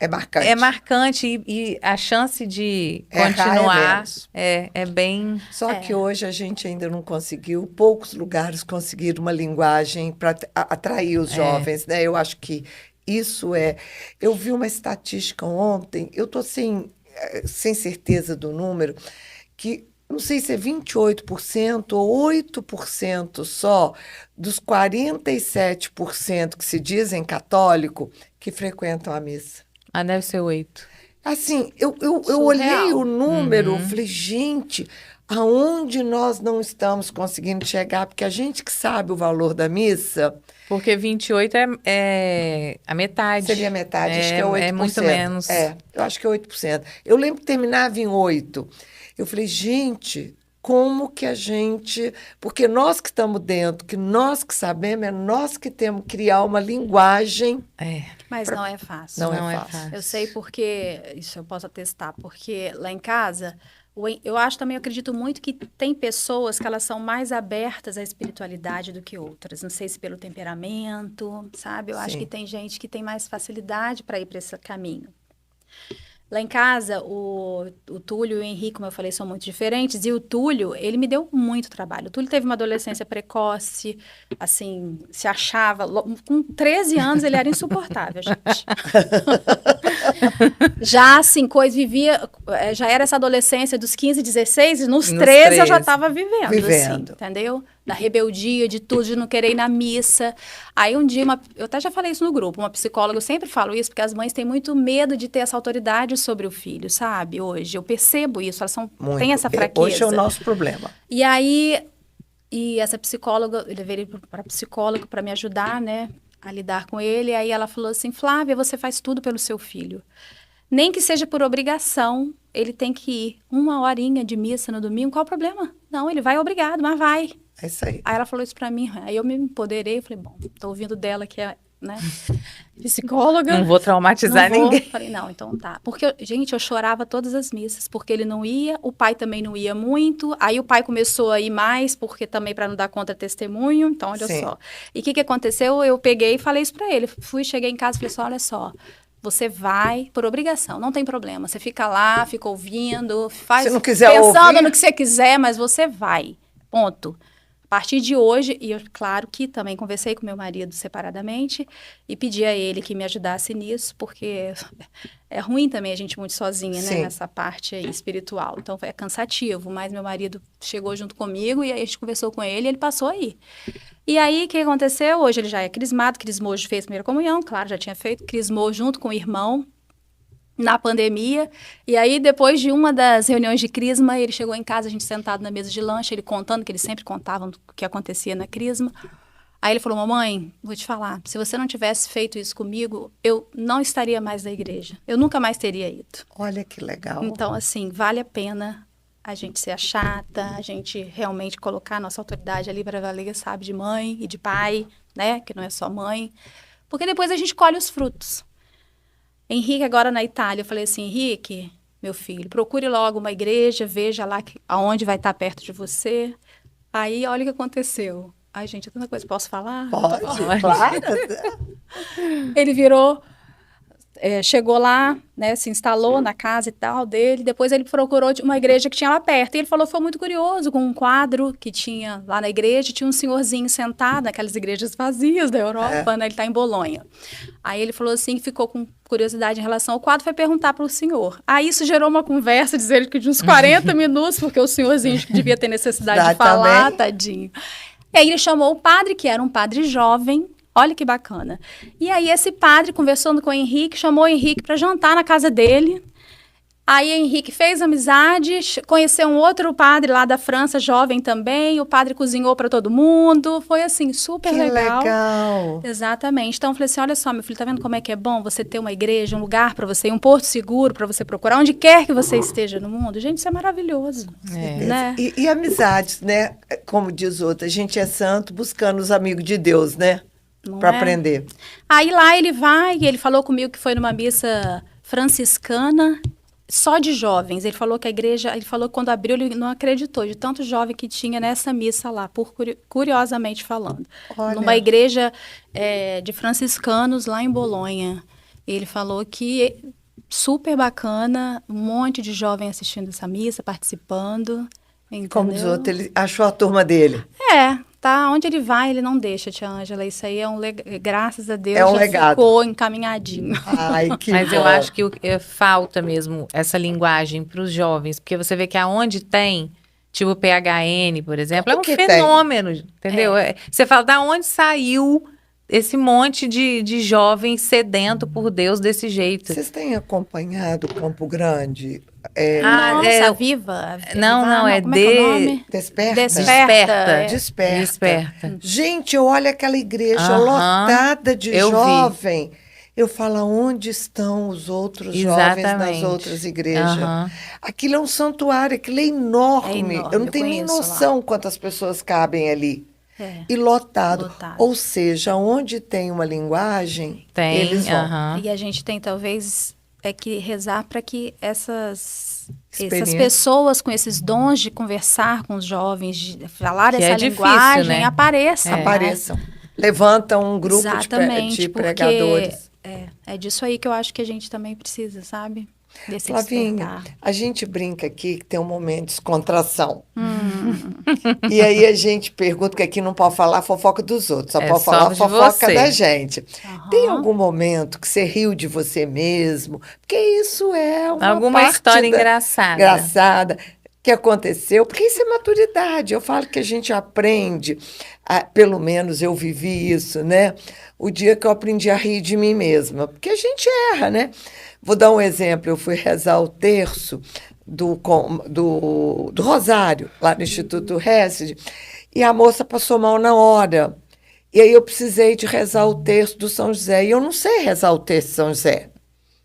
é marcante. É marcante e a chance de continuar é bem... Só que hoje a gente ainda não conseguiu, poucos lugares conseguiram uma linguagem para atrair os jovens, né? Eu acho que isso eu vi uma estatística ontem, eu estou sem certeza do número, que não sei se é 28% ou 8% só dos 47% que se dizem católico que frequentam a missa. Ah, deve ser 8. Assim, eu Surreal. olhei o número, falei, gente, aonde nós não estamos conseguindo chegar? Porque a gente que sabe o valor da missa, Porque 28 é a metade. seria metade, acho que é 8%. É muito menos. Eu acho que é 8%. Eu lembro que terminava em 8%. Eu falei, gente, como que a gente... Porque nós que estamos dentro, que nós que sabemos, é nós que temos que criar uma linguagem. É. Mas não é fácil. Não, Não é é fácil. fácil. Eu sei porque, isso eu posso atestar, porque lá em casa, eu acho também, eu acredito muito que tem pessoas que elas são mais abertas à espiritualidade do que outras. Não sei se pelo temperamento, sabe? Eu acho Sim. que tem gente que tem mais facilidade para ir para esse caminho. Lá em casa, o Túlio e o Henrique, como eu falei, são muito diferentes. E o Túlio, ele me deu muito trabalho. O Túlio teve uma adolescência precoce, assim, se achava... Com 13 anos, ele era insuportável, gente. Já, assim, vivia... Já era essa adolescência dos 15, 16, nos 13 eu já 13. estava vivendo, Vivendo. assim, entendeu? Da rebeldia, de tudo, de não querer ir na missa. Aí um dia, eu até já falei isso no grupo, uma psicóloga, eu sempre falo isso, porque as mães têm muito medo de ter essa autoridade sobre o filho, sabe? Hoje, eu percebo isso, elas Muito. têm essa fraqueza. Hoje é o nosso problema. E aí, essa psicóloga, eu levei ele para psicólogo para me ajudar, né, a lidar com ele. E aí ela falou assim, Flávia, você faz tudo pelo seu filho. Nem que seja por obrigação, ele tem que ir 1 horinha de missa no domingo, qual o problema? Não, ele vai obrigado, mas vai. É isso aí. Aí ela falou isso pra mim, aí eu me empoderei, falei, bom, tô ouvindo dela que é, né, psicóloga. Não vou traumatizar Não vou. ninguém. Falei, não, então tá. Porque, gente, eu chorava todas as missas, porque ele não ia, o pai também não ia muito, aí o pai começou a ir mais, porque também para não dar contra testemunho, então olha Sim. só. E o que aconteceu? Eu peguei e falei isso pra ele, cheguei em casa e falei assim, olha só, você vai por obrigação, não tem problema, você fica lá, fica ouvindo, faz, Se não quiser pensando ouvir... no que você quiser, mas você vai, ponto. A partir de hoje, e eu, claro que também conversei com meu marido separadamente e pedi a ele que me ajudasse nisso, porque é ruim também a gente muito sozinha, né, Sim. nessa parte aí espiritual. Então, é cansativo, mas meu marido chegou junto comigo e aí a gente conversou com ele e ele passou aí. E aí, o que aconteceu? Hoje ele já é crismado, crismou, hoje fez primeira comunhão, claro, já tinha feito, crismou junto com o irmão, na pandemia, e aí depois de uma das reuniões de crisma, ele chegou em casa, a gente sentado na mesa de lanche, ele contando, que eles sempre contavam o que acontecia na crisma. Aí ele falou, mamãe, vou te falar, se você não tivesse feito isso comigo, eu não estaria mais na igreja, eu nunca mais teria ido. Olha que legal. Então, assim, vale a pena a gente ser a chata, a gente realmente colocar a nossa autoridade ali para valer, sabe, de mãe e de pai, né, que não é só mãe, porque depois a gente colhe os frutos. Henrique, agora na Itália, eu falei assim, Henrique, meu filho, procure logo uma igreja, veja lá aonde vai estar perto de você. Aí, olha o que aconteceu. Ai, gente, tanta coisa, posso falar? Pode, claro. Ele virou, chegou lá, né, se instalou na casa e tal dele, depois ele procurou uma igreja que tinha lá perto, e ele falou, foi muito curioso, com um quadro que tinha lá na igreja, tinha um senhorzinho sentado, naquelas igrejas vazias da Europa, né, ele está em Bolonha. Aí ele falou assim, que ficou com curiosidade em relação ao quadro, foi perguntar para o senhor. Aí isso gerou uma conversa, dizer ele que de uns 40 minutos, porque o senhorzinho devia ter necessidade de falar, também. tadinho. E aí ele chamou o padre, que era um padre jovem, olha que bacana. E aí esse padre, conversando com o Henrique, chamou o Henrique para jantar na casa dele. Aí o Henrique fez amizade, conheceu um outro padre lá da França, jovem também. O padre cozinhou para todo mundo. Foi assim, super Que legal. Exatamente. Então eu falei assim, olha só, meu filho, tá vendo como é que é bom você ter uma igreja, um lugar para você ir, um porto seguro para você procurar, onde quer que você esteja no mundo. Gente, isso é maravilhoso. Né? E amizades, né? Como diz outra, a gente é santo buscando os amigos de Deus, né? Para aprender. Aí lá ele vai, e ele falou comigo que foi numa missa franciscana, só de jovens. Ele falou que a igreja, ele falou que quando abriu ele não acreditou de tanto jovem que tinha nessa missa lá, curiosamente falando. Olha. Numa igreja de franciscanos lá em Bolonha. Ele falou que super bacana, um monte de jovem assistindo essa missa, participando. Entendeu? Como diz outro, ele achou a turma dele. Tá, onde ele vai, ele não deixa, tia Ângela. Isso aí graças a Deus, É um já legado. ficou encaminhadinho. Ai, que Mas bom. eu acho que falta mesmo essa linguagem para os jovens, porque você vê que aonde tem, tipo o PHN, por exemplo, é um que fenômeno, entendeu? Você fala, da onde saiu esse monte de jovem sedento por Deus desse jeito. Vocês têm acompanhado Campo Grande? Nossa, Viva? Não, é como é que é o nome? Desperta? Desperta. Desperta. Gente, eu olho aquela igreja lotada de eu jovem. Eu falo, onde estão os outros jovens nas Exatamente. outras igrejas? Aquilo é um santuário, aquilo é enorme. É enorme, Eu não eu tenho nem conheço noção quantas pessoas cabem ali. E lotado. Ou seja, onde tem uma linguagem, eles vão. E a gente tem, talvez, que rezar para que essas Experiência. pessoas com esses dons de conversar com os jovens, de falar Que essa é difícil, linguagem, né? apareçam. Apareçam. Levantam um grupo Exatamente, de porque pregadores. é disso aí que eu acho que a gente também precisa, sabe? Desse Flavinha, despertar. a gente brinca aqui que tem um momento de descontração. E aí a gente pergunta, porque aqui não pode falar fofoca dos outros, só pode falar de fofoca você. da gente. Tem algum momento que você riu de você mesmo? Porque isso é uma Alguma parte história engraçada. engraçada que aconteceu, porque isso é maturidade. Eu falo que a gente aprende, pelo menos eu vivi isso, né? O dia que eu aprendi a rir de mim mesma, porque a gente erra, né? Vou dar um exemplo, eu fui rezar o terço do Rosário, lá no Instituto Hesed, e a moça passou mal na hora. E aí eu precisei de rezar o terço do São José, e eu não sei rezar o terço de São José.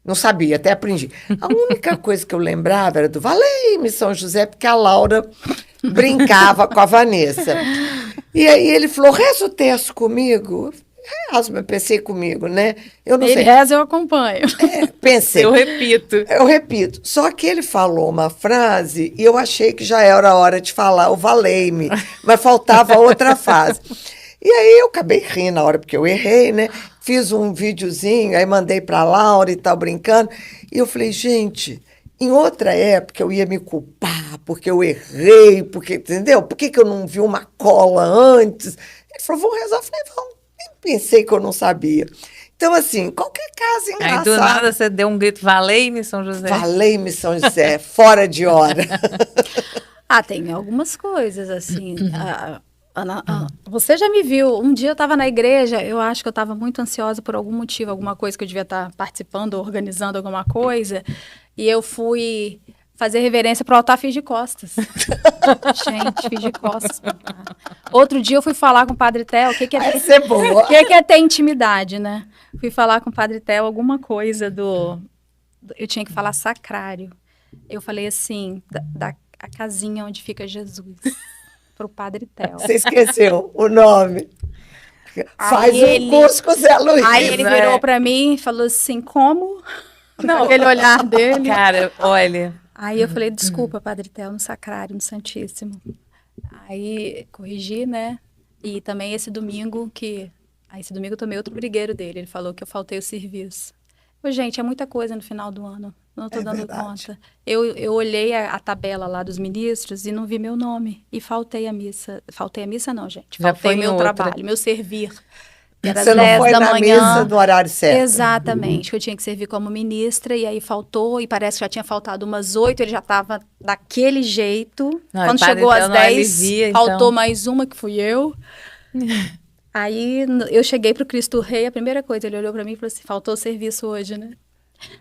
Não sabia, até aprendi. A única coisa que eu lembrava era do Valei-me São José, porque a Laura brincava com a Vanessa. E aí ele falou, reza o terço comigo. Rezo, mas pensei comigo, né? Eu não Ele sei. reza, eu acompanho. Pensei. Eu repito. Eu repito. Só que ele falou uma frase e eu achei que já era a hora de falar o valei-me, mas faltava outra frase. E aí eu acabei rindo na hora, porque eu errei, né? Fiz um videozinho, aí mandei para a Laura e tal, brincando. E eu falei, gente, em outra época eu ia me culpar, porque eu errei, porque, entendeu? Por que eu não vi uma cola antes? Ele falou, vamos rezar. Eu falei, vamos. Pensei que eu não sabia. Então, assim, qualquer caso engraçado. Aí do nada você deu um grito, valei-me São José. Valei-me São José, fora de hora. Tem algumas coisas, assim. Você já me viu, um dia eu estava na igreja, eu acho que eu estava muito ansiosa por algum motivo, alguma coisa que eu devia estar participando, organizando alguma coisa, e eu fui fazer reverência pro altar, fiz de costas. Gente, fiz de costas. Outro dia eu fui falar com o Padre Theo, o que é Vai ser boa. O que é ter intimidade, né? Fui falar com o Padre Theo alguma coisa eu tinha que falar sacrário. Eu falei assim, a casinha onde fica Jesus, pro Padre Theo. Você esqueceu o nome. Faz Aí curso com o Zé Luiz. Aí ele virou pra mim e falou assim, como? Não, aquele olhar dele. Cara, olha. Aí eu falei, desculpa, Padre Theo, no sacrário, no Santíssimo. Aí corrigi, né? E também esse domingo eu tomei outro brigueiro dele. Ele falou que eu faltei o serviço. Gente, é muita coisa no final do ano. Não estou dando conta. Eu olhei a tabela lá dos ministros e não vi meu nome. E faltei a missa. Faltei a missa não, gente. Já Faltei foi meu outra. trabalho, meu servir. Era Você às não 10 foi da na manhã. missa no horário certo. Exatamente, que eu tinha que servir como ministra, e aí faltou, e parece que já tinha faltado umas 8, ele já estava daquele jeito. Não, Quando o padre chegou às então 10, não alivia, faltou então. mais uma, que fui eu. Aí eu cheguei pro Cristo Rei, a primeira coisa, ele olhou para mim e falou assim, faltou serviço hoje, né?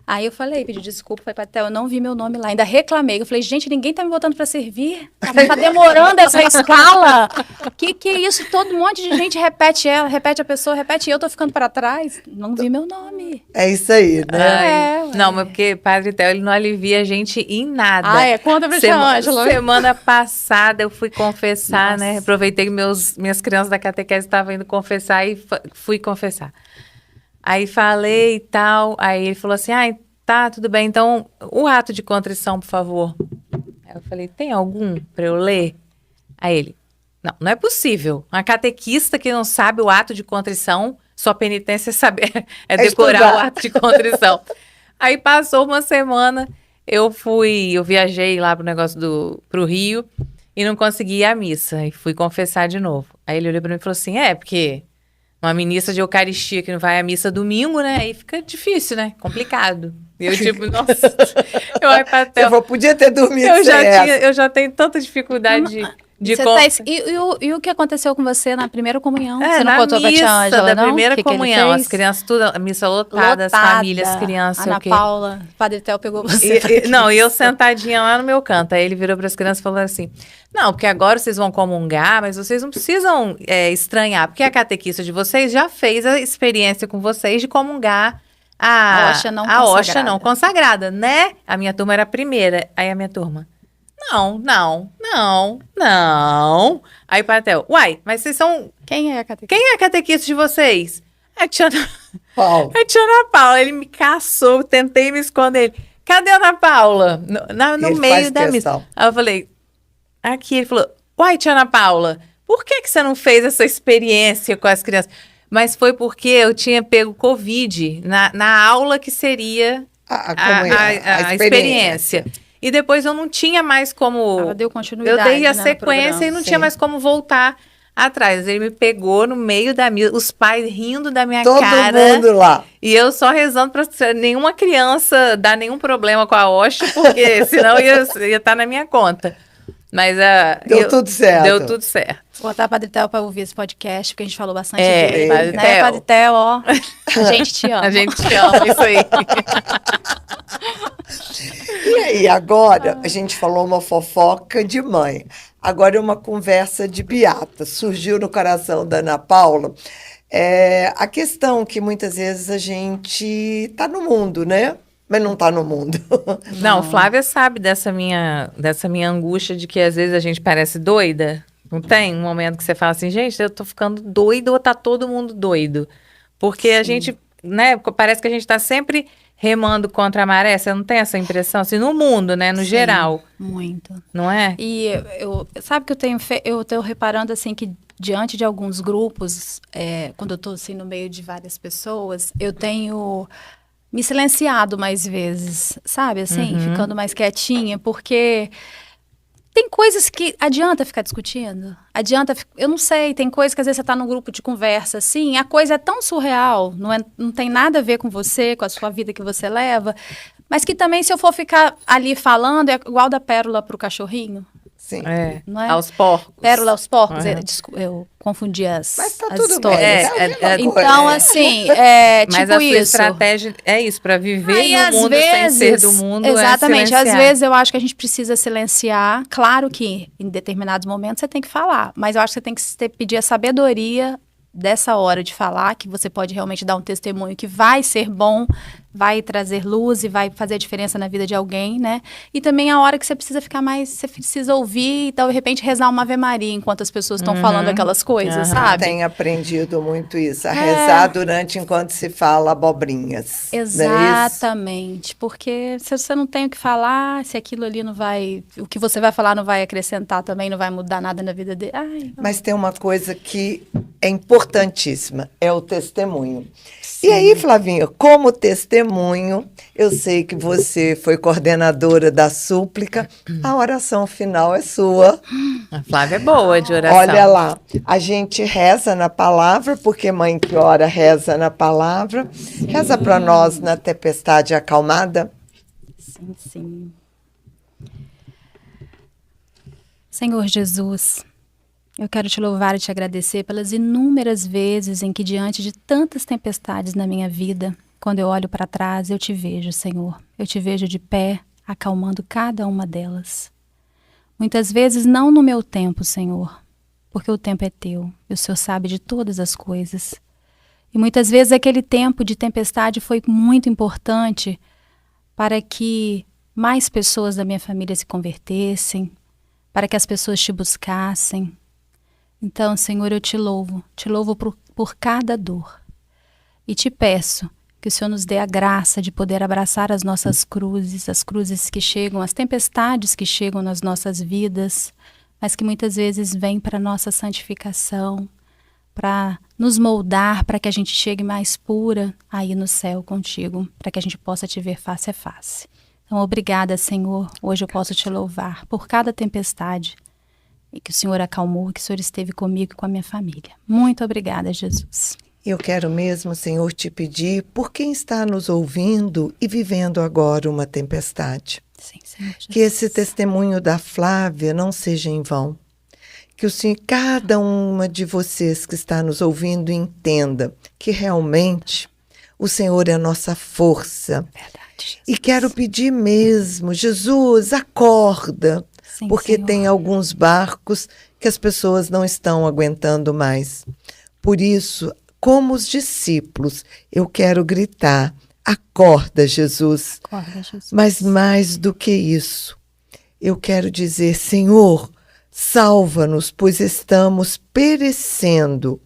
Aí eu falei, pedi desculpa, falei, Patel, eu não vi meu nome lá, ainda reclamei. Eu falei, gente, ninguém tá me botando para servir? Tá demorando essa escala? Que é isso? Todo um monte de gente repete ela, repete a pessoa, repete eu tô ficando para trás. Não vi meu nome. É isso aí, né? Ai, não, mas porque Padre Theo, ele não alivia a gente em nada. Conta pra tia Ângela. Semana passada eu fui confessar, Nossa. né? Aproveitei que minhas crianças da catequese estavam indo confessar e fui confessar. Aí falei e tal, aí ele falou assim, tá, tudo bem, então o ato de contrição, por favor. Aí eu falei, tem algum para eu ler? Aí ele, não é possível. Uma catequista que não sabe o ato de contrição, sua penitência é decorar estudar. o ato de contrição. Aí passou uma semana, eu viajei lá pro Rio e não consegui ir à missa, e fui confessar de novo. Aí ele olhou para mim e falou assim, porque uma ministra de Eucaristia que não vai à missa domingo, né? Aí fica difícil, né? Complicado. E eu nossa, eu olho pra Theo. Podia ter dormido Eu já tenho tanta dificuldade de E o que aconteceu com você na primeira comunhão? É, Você não na contou pra tia missa Ângela, da não? primeira Que ele comunhão, fez? as crianças tudo, a missa lotada, as famílias, crianças, sei Ana o quê. Paula, o Padre Theo pegou você. Não, e eu sentadinha lá no meu canto. Aí ele virou para as crianças e falou assim: não, porque agora vocês vão comungar, mas vocês não precisam estranhar, porque a catequista de vocês já fez a experiência com vocês de comungar a hóstia não consagrada, né? A minha turma era a primeira. Aí a minha turma: não. Aí o Patel: uai, mas vocês são. Quem é a catequista? Quem é a catequista de vocês? É a tia Paulo. É a tia Ana Paula. Ele me caçou, tentei me esconder. Ele: cadê a Ana Paula? No meio da missa. Aí eu falei: aqui. Ele falou: uai, tia Ana Paula, por que você não fez essa experiência com as crianças? Mas foi porque eu tinha pego Covid na aula que seria a experiência. E depois eu não tinha mais como... Ela deu continuidade, eu dei a né, sequência e não tinha mais como voltar atrás. Ele me pegou no meio da missa, os pais rindo da minha cara. Todo mundo lá. E eu só rezando para nenhuma criança dar nenhum problema com a hóstia, porque senão ia estar na minha conta. Mas deu tudo certo. Deu tudo certo. Vou botar Padre Theo para ouvir esse podcast, porque a gente falou bastante dele. Padre Theo. Né, Padre Theo, ó. A gente te ama. A gente te ama, isso aí. E aí, agora, a gente falou uma fofoca de mãe. Agora é uma conversa de beata. Surgiu no coração da Ana Paula a questão que muitas vezes a gente está no mundo, né? Mas não está no mundo. Não, Flávia sabe dessa minha angústia de que às vezes a gente parece doida. Não tem um momento que você fala assim, gente, eu tô ficando doido ou tá todo mundo doido? Porque a gente, né, parece que a gente tá sempre remando contra a maré. Você não tem essa impressão? Assim, no mundo, né, no geral. Muito. Não é? E sabe que eu tenho reparando assim que diante de alguns grupos, quando eu tô assim no meio de várias pessoas, eu tenho me silenciado mais vezes, sabe, assim, ficando mais quietinha, porque tem coisas que adianta ficar discutindo, eu não sei, tem coisas que às vezes você tá num grupo de conversa, assim, a coisa é tão surreal, não tem nada a ver com você, com a sua vida que você leva, mas que também se eu for ficar ali falando, é igual da pérola pro cachorrinho. Sim. Não é? Aos porcos. Pérola aos porcos. Eu confundi as Mas tá as tudo histórias. bem. Então, assim, mas tipo a sua isso. estratégia é isso, para viver Aí, no às mundo vezes, sem ser do mundo. exatamente. É Às vezes eu acho que a gente precisa silenciar. Claro que em determinados momentos você tem que falar, mas eu acho que você tem que pedir a sabedoria dessa hora de falar, que você pode realmente dar um testemunho que vai ser bom, vai trazer luz e vai fazer a diferença na vida de alguém, né? E também a hora que você precisa ficar mais, você precisa ouvir e, de repente, rezar uma Ave Maria enquanto as pessoas estão falando aquelas coisas, sabe? Tenho aprendido muito isso, a rezar enquanto se fala abobrinhas. Exatamente, porque se você não tem o que falar, se aquilo ali não vai, o que você vai falar não vai acrescentar também, não vai mudar nada na vida dele. Mas tem uma coisa que é importantíssima, é o testemunho. Sim. E aí, Flavinha, como testemunho, eu sei que você foi coordenadora da súplica, a oração final é sua. A Flávia é boa de oração. Olha lá, a gente reza na palavra, porque mãe que ora reza na palavra. Sim. Reza para nós na tempestade acalmada. Sim, sim. Senhor Jesus, eu quero te louvar e te agradecer pelas inúmeras vezes em que, diante de tantas tempestades na minha vida, quando eu olho para trás, eu te vejo, Senhor. Eu te vejo de pé, acalmando cada uma delas. Muitas vezes não no meu tempo, Senhor, porque o tempo é teu, e o Senhor sabe de todas as coisas. E muitas vezes aquele tempo de tempestade foi muito importante para que mais pessoas da minha família se convertessem, para que as pessoas te buscassem. Então, Senhor, eu te louvo por cada dor. E te peço que o Senhor nos dê a graça de poder abraçar as nossas cruzes, as cruzes que chegam, as tempestades que chegam nas nossas vidas, mas que muitas vezes vêm para a nossa santificação, para nos moldar, para que a gente chegue mais pura aí no céu contigo, para que a gente possa te ver face a face. Então, obrigada, Senhor. Hoje eu posso te louvar por cada tempestade, e que o Senhor acalmou, que o Senhor esteve comigo e com a minha família. Muito obrigada, Jesus. Eu quero mesmo, Senhor, te pedir por quem está nos ouvindo e vivendo agora uma tempestade. Sim, Senhor Jesus. Que esse testemunho da Flávia não seja em vão. Que o Senhor, cada uma de vocês que está nos ouvindo, entenda que realmente o Senhor é a nossa força. Verdade, Jesus. E quero pedir mesmo, Jesus, acorda, Sim, porque Senhor. tem alguns barcos que as pessoas não estão aguentando mais. Por isso, como os discípulos, eu quero gritar, acorda, Jesus. Acorda, Jesus. Mas mais do que isso, eu quero dizer, Senhor, salva-nos, pois estamos perecendo.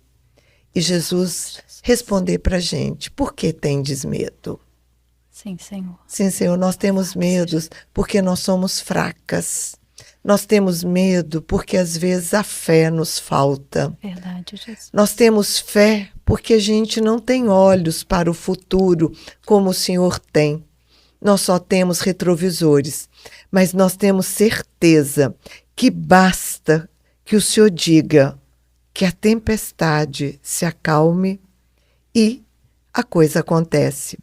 E Jesus responder para a gente, por que tendes medo? Sim, Senhor. Sim, Senhor, nós temos medos porque nós somos fracas. Nós temos medo porque às vezes a fé nos falta. Verdade, Jesus. Nós temos fé porque a gente não tem olhos para o futuro como o Senhor tem. Nós só temos retrovisores, mas nós temos certeza que basta que o Senhor diga que a tempestade se acalme e a coisa acontece.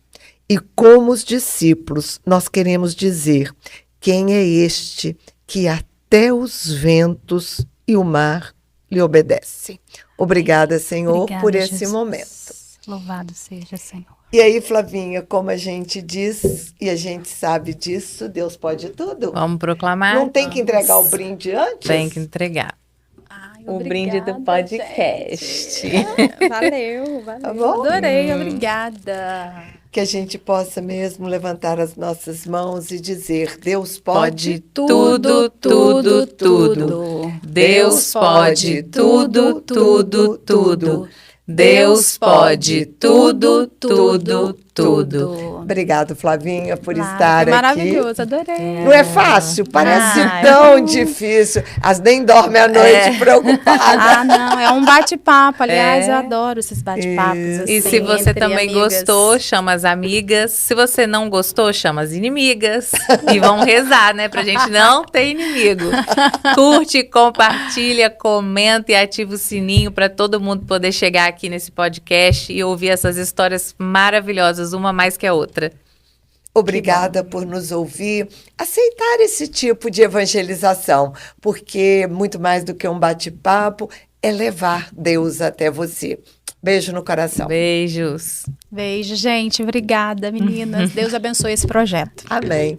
E como os discípulos, nós queremos dizer, quem é este que até os ventos e o mar lhe obedecem? Obrigada, Senhor, Obrigada, por esse Jesus. momento. Louvado seja, Senhor. E aí, Flavinha, como a gente diz, e a gente sabe disso, Deus pode tudo? Vamos proclamar? Não tem que entregar o brinde antes? Tem que entregar. Ai, O brinde do podcast. gente. Valeu. Tá bom? Adorei, obrigada. Que a gente possa mesmo levantar as nossas mãos e dizer, Deus pode Pode tudo, tudo, tudo. Deus pode tudo, tudo, tudo. Deus pode tudo, tudo, tudo. Obrigado, Flavinha, por Claro, estar foi aqui. maravilhoso, adorei. Não é fácil, parece Ai. tão difícil. As nem dormem à noite preocupadas. Ah, não, é um bate-papo. Aliás, É. eu adoro esses bate-papos. Isso. Assim, E se você entre também amigas. gostou, chama as amigas. Se você não gostou, chama as inimigas. E vão rezar, né? Pra gente não ter inimigo. Curte, compartilha, comenta e ativa o sininho para todo mundo poder chegar aqui nesse podcast e ouvir essas histórias maravilhosas, uma mais que a outra. Obrigada por nos ouvir, aceitar esse tipo de evangelização, porque muito mais do que um bate-papo é levar Deus até você. Beijo no coração. Beijos. Beijo, gente. Obrigada, meninas. Deus abençoe esse projeto. Amém.